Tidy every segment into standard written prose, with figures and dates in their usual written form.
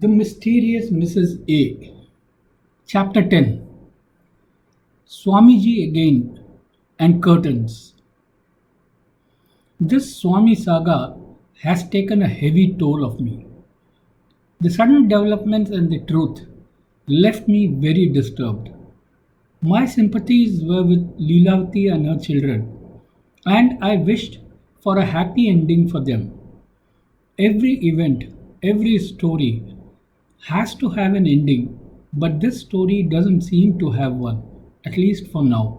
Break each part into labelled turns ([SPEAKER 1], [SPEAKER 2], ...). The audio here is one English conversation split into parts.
[SPEAKER 1] The Mysterious Mrs. A. Chapter 10. Swamiji Again and Curtains. This Swami saga has taken a heavy toll of me. The sudden developments and the truth left me very disturbed. My sympathies were with Leelavati and her children, and I wished for a happy ending for them. Every event, every story has to have an ending, but this story doesn't seem to have one, at least for now.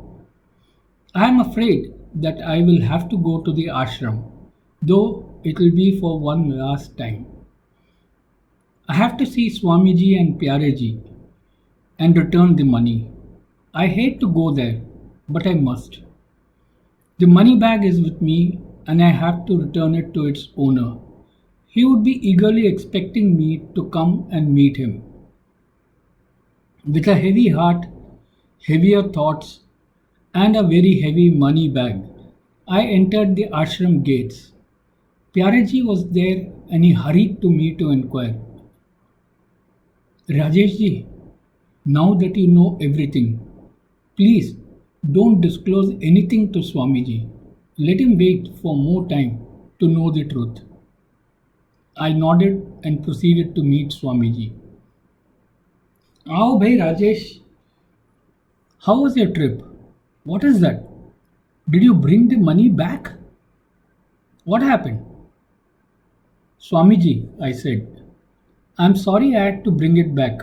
[SPEAKER 1] I am afraid that I will have to go to the ashram, though it will be for one last time. I have to see Swamiji and Pyareji and return the money. I hate to go there, but I must. The money bag is with me and I have to return it to its owner. He would be eagerly expecting me to come and meet him. With a heavy heart, heavier thoughts, and a very heavy money bag, I entered the ashram gates. Pyareji was there and he hurried to me to inquire. Rajeshji, now that you know everything, please don't disclose anything to Swamiji. Let him wait for more time to know the truth. I nodded and proceeded to meet Swamiji. आओ भाई Rajesh, how was your trip? What is that? Did you bring the money back? What happened? Swamiji, I said, I'm sorry I had to bring it back.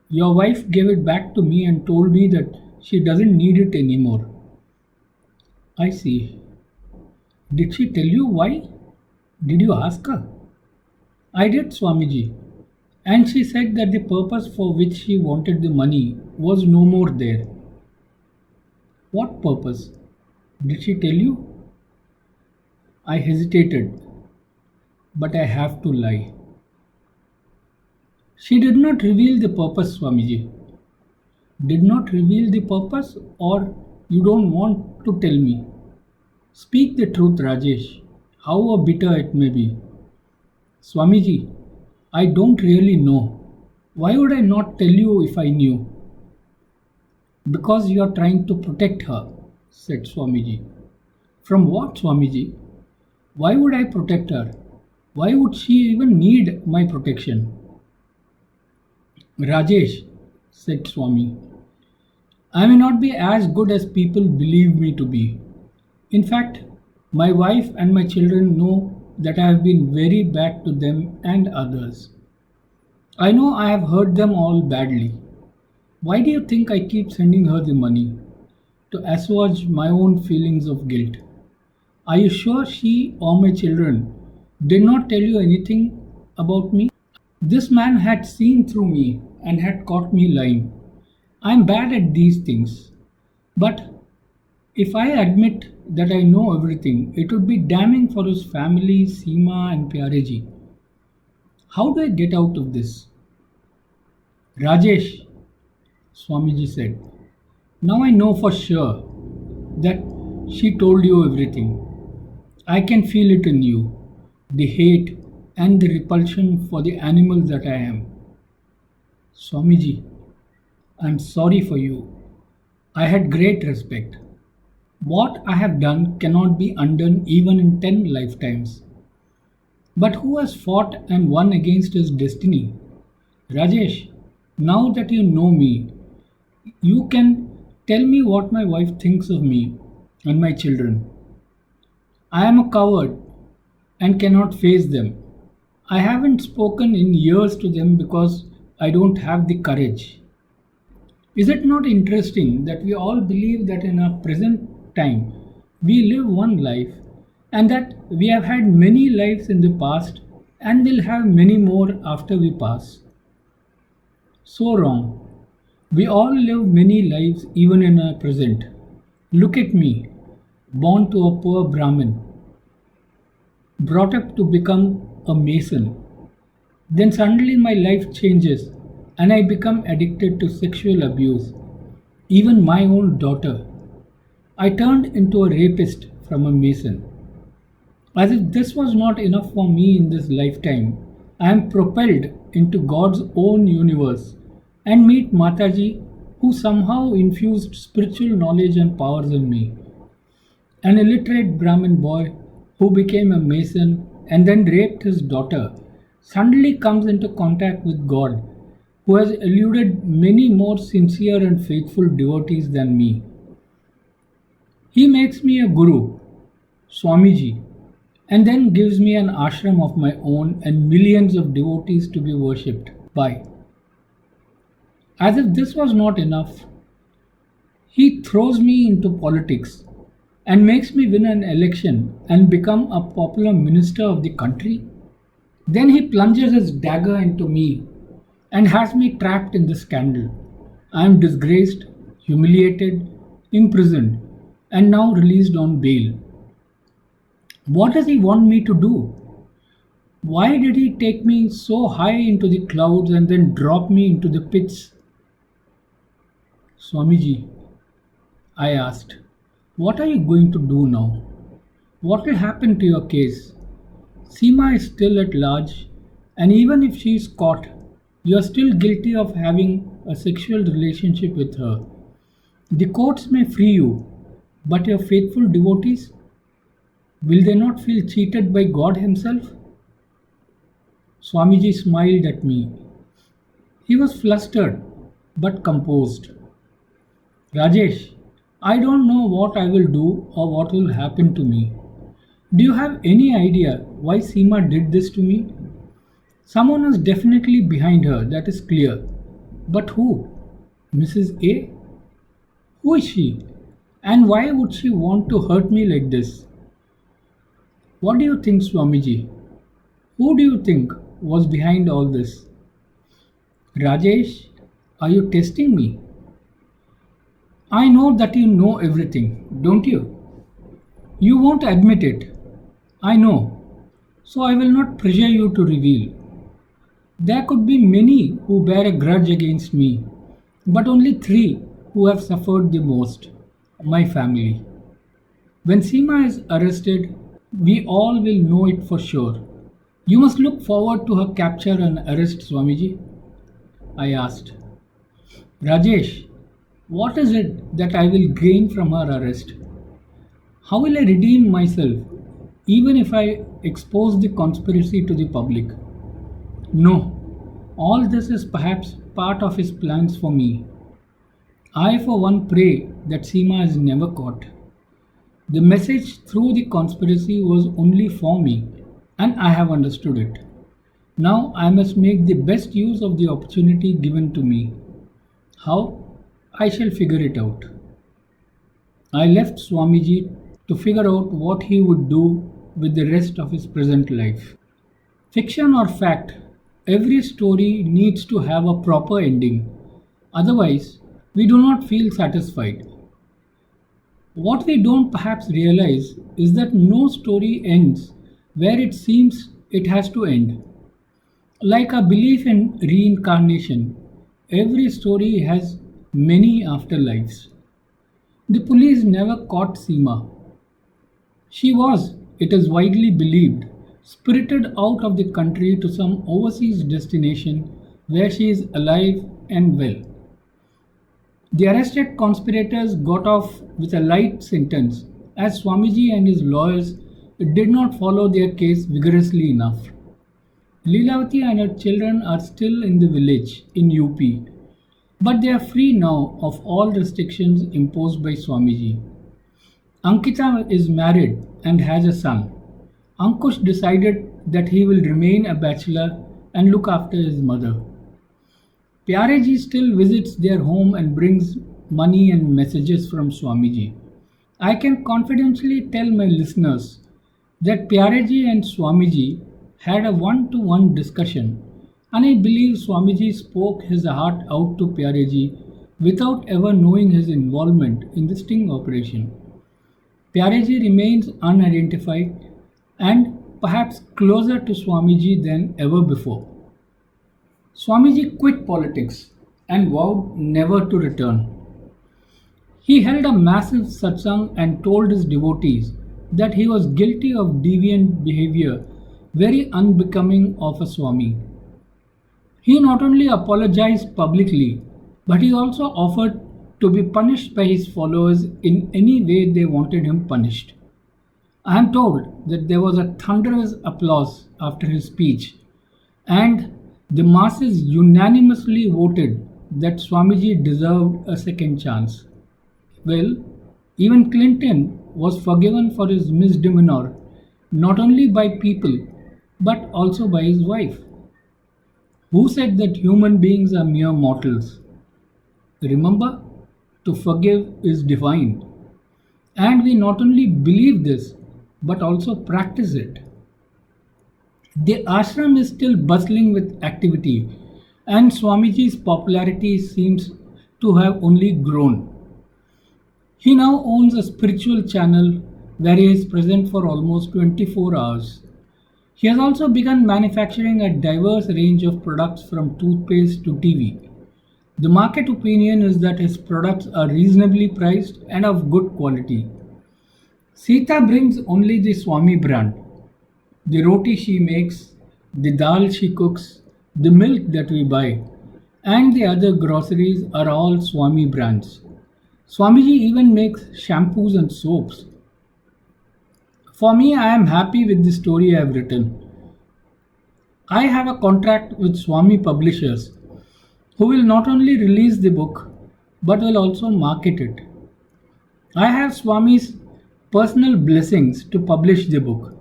[SPEAKER 1] Your wife gave it back to me and told me that she doesn't need it anymore. I see. Did she tell you why? Did you ask her? I did, Swamiji, and she said that the purpose for which she wanted the money was no more there. What purpose? Did she tell you? I hesitated, but I have to lie. She did not reveal the purpose, Swamiji. Did not reveal the purpose, or you don't want to tell me? Speak the truth, Rajesh, however bitter it may be. Swamiji, I don't really know. Why would I not tell you if I knew? Because you are trying to protect her, said Swamiji. From what, Swamiji? Why would I protect her? Why would she even need my protection? Rajesh, said Swami, I may not be as good as people believe me to be. In fact, my wife and my children know that I have been very bad to them and others. I know I have hurt them all badly. Why do you think I keep sending her the money? To assuage my own feelings of guilt. Are you sure she or my children did not tell you anything about me? This man had seen through me and had caught me lying. I am bad at these things. But if I admit that I know everything, it would be damning for his family, Seema and Pyareji. How do I get out of this? Rajesh, Swamiji said, now I know for sure that she told you everything. I can feel it in you, the hate and the repulsion for the animal that I am. Swamiji, I am sorry for you. I had great respect. What I have done cannot be undone even in 10 lifetimes. But who has fought and won against his destiny? Rajesh, now that you know me, you can tell me what my wife thinks of me and my children. I am a coward and cannot face them. I haven't spoken in years to them because I don't have the courage. Is it not interesting that we all believe that in our present time we live one life and that we have had many lives in the past and will have many more after we pass? So wrong. We all live many lives even in our present. Look at me, born to a poor Brahmin, brought up to become a mason. Then suddenly my life changes and I become addicted to sexual abuse, even my own daughter. I turned into a rapist from a mason. As if this was not enough for me in this lifetime, I am propelled into God's own universe and meet Mataji, who somehow infused spiritual knowledge and powers in me. An illiterate Brahmin boy who became a mason and then raped his daughter suddenly comes into contact with God, who has eluded many more sincere and faithful devotees than me. He makes me a guru, Swamiji, and then gives me an ashram of my own and millions of devotees to be worshipped by. As if this was not enough, he throws me into politics and makes me win an election and become a popular minister of the country. Then he plunges his dagger into me and has me trapped in the scandal. I am disgraced, humiliated, imprisoned, and now released on bail. What does he want me to do? Why did he take me so high into the clouds and then drop me into the pits? Swamiji, I asked, what are you going to do now? What will happen to your case? Seema is still at large, and even if she is caught, you are still guilty of having a sexual relationship with her. The courts may free you, but your faithful devotees, will they not feel cheated by God Himself? Swamiji smiled at me. He was flustered but composed. Rajesh, I don't know what I will do or what will happen to me. Do you have any idea why Seema did this to me? Someone is definitely behind her, that is clear. But who? Mrs. A? Who is she? And why would she want to hurt me like this? What do you think, Swamiji? Who do you think was behind all this? Rajesh, are you testing me? I know that you know everything, don't you? You won't admit it. I know. So I will not pressure you to reveal. There could be many who bear a grudge against me, but only three who have suffered the most: my family. When Seema is arrested, we all will know it for sure. You must look forward to her capture and arrest, Swamiji. I asked. Rajesh, what is it that I will gain from her arrest? How will I redeem myself, even if I expose the conspiracy to the public? No, all this is perhaps part of his plans for me. I, for one, pray that Seema is never caught. The message through the conspiracy was only for me, and I have understood it. Now I must make the best use of the opportunity given to me. How? I shall figure it out. I left Swamiji to figure out what he would do with the rest of his present life. Fiction or fact, every story needs to have a proper ending. Otherwise, we do not feel satisfied. What we don't perhaps realize is that no story ends where it seems it has to end. Like our belief in reincarnation, every story has many afterlives. The police never caught Seema. She was, it is widely believed, spirited out of the country to some overseas destination where she is alive and well. The arrested conspirators got off with a light sentence as Swamiji and his lawyers did not follow their case vigorously enough. Leelavati and her children are still in the village in UP, but they are free now of all restrictions imposed by Swamiji. Ankita is married and has a son. Ankush decided that he will remain a bachelor and look after his mother. Pyareji still visits their home and brings money and messages from Swamiji. I can confidentially tell my listeners that Pyareji and Swamiji had a one-to-one discussion, and I believe Swamiji spoke his heart out to Pyareji without ever knowing his involvement in the sting operation. Pyareji remains unidentified and perhaps closer to Swamiji than ever before. Swamiji quit politics and vowed never to return. He held a massive satsang and told his devotees that he was guilty of deviant behavior very unbecoming of a Swami. He not only apologized publicly, but he also offered to be punished by his followers in any way they wanted him punished. I am told that there was a thunderous applause after his speech, and the masses unanimously voted that Swamiji deserved a second chance. Well, even Clinton was forgiven for his misdemeanor not only by people but also by his wife, who said that human beings are mere mortals. Remember, to forgive is divine. And we not only believe this but also practice it. The ashram is still bustling with activity, and Swamiji's popularity seems to have only grown. He now owns a spiritual channel where he is present for almost 24 hours. He has also begun manufacturing a diverse range of products from toothpaste to TV. The market opinion is that his products are reasonably priced and of good quality. Sita brings only the Swami brand. The roti she makes, the dal she cooks, the milk that we buy, and the other groceries are all Swami brands. Swamiji even makes shampoos and soaps. For me, I am happy with the story I have written. I have a contract with Swami Publishers, who will not only release the book but will also market it. I have Swami's personal blessings to publish the book.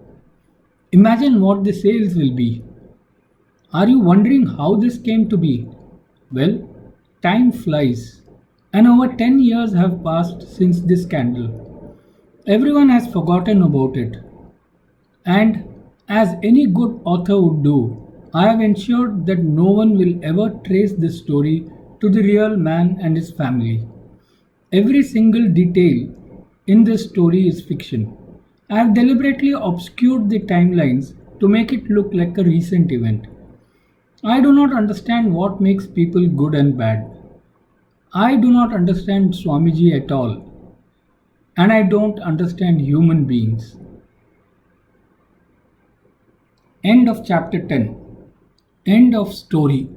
[SPEAKER 1] Imagine what the sales will be. Are you wondering how this came to be? Well, time flies, and over 10 years have passed since this scandal. Everyone has forgotten about it, and as any good author would do, I have ensured that no one will ever trace this story to the real man and his family. Every single detail in this story is fiction. I have deliberately obscured the timelines to make it look like a recent event. I do not understand what makes people good and bad. I do not understand Swamiji at all, and I don't understand human beings. End of chapter 10. End of story.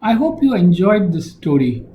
[SPEAKER 1] I hope you enjoyed this story.